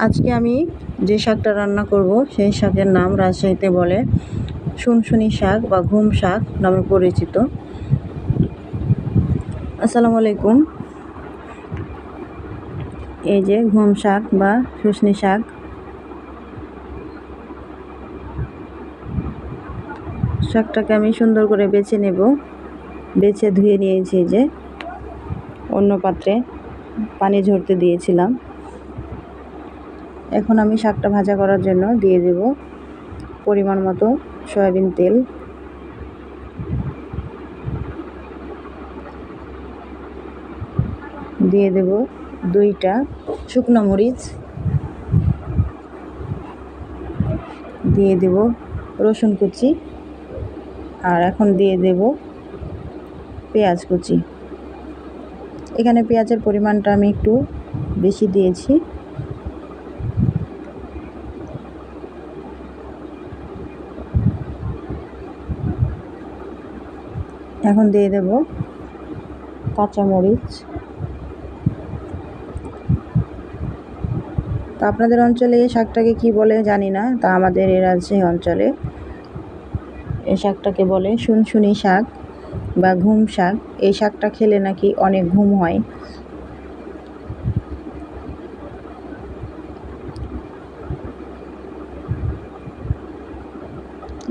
আজকে আমি যে শাকটা রান্না করব সেই শাকের নাম রাজশাহীতে বলে শুনশুনি শাক বা ঘুম শাক নামে পরিচিত। আসসালামু আলাইকুম। এই যে ঘুম শাক বা শুশনি শাক, শাকটাকে আমি সুন্দর করে বেছে নেব। বেছে ধুয়ে নিয়েছি, যে অন্য পাত্রে পানি ঝরতে দিয়েছিলাম। এখন আমি শাকটা ভাজা করার জন্য দিয়ে দেব পরিমাণ মতো সয়াবিন তেল, দিয়ে দেব 2টা শুকনো মরিচ, দিয়ে দেব রসুন কুচি, আর এখন দিয়ে দেব পেঁয়াজ কুচি। এখানে পেঁয়াজের পরিমাণটা আমি একটু বেশি দিয়েছি। এখন দিয়ে দেব কাঁচামরিচ। তো আপনাদের অঞ্চলে এই শাকটাকে কি বলে জানি না, তা আমাদের এই রাজশাহী অঞ্চলে এই শাকটাকে বলে শুনশুনি শাক বা ঘুম শাক। এই শাকটা খেলে নাকি অনেক ঘুম হয়।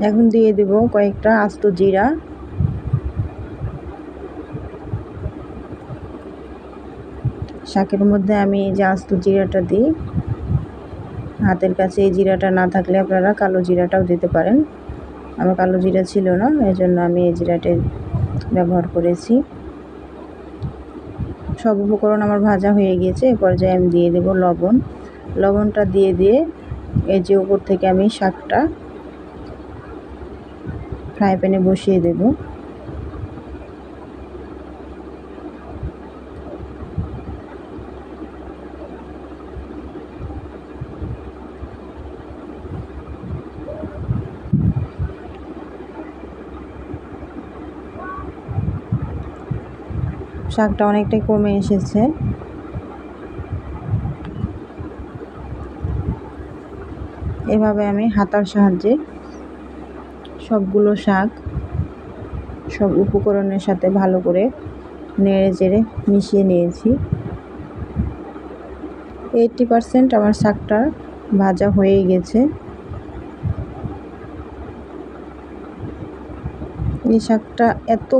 এখন দিয়ে দেব কয়েকটা আস্ত জিরা, শাকের মধ্যে আমি এই যে আস্ত জিরাটা দিই। হাতের কাছে এই জিরাটা না থাকলে আপনারা কালো জিরাটাও দিতে পারেন। আমার কালো জিরা ছিল না, এই জন্য আমি এই জিরাটাই ব্যবহার করেছি। সব উপকরণ আমার ভাজা হয়ে গিয়েছে। এ পর্যায়ে আমি দিয়ে দেব লবণ। লবণটা দিয়ে এই যে উপর থেকে আমি শাকটা ফ্রাই প্যানে বসিয়ে দেব। শাকটা অনেকটাই কমে এসেছে। এভাবে আমি হাতার সাহায্যে সবগুলো শাক সব উপকরণের সাথে ভালো করে নেড়ে চেড়ে মিশিয়ে নিয়েছি। 80% আমার শাকটা ভাজা হয়ে গেছে। এই শাকটা এত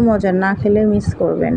মজার না খেলে মিস করবেন।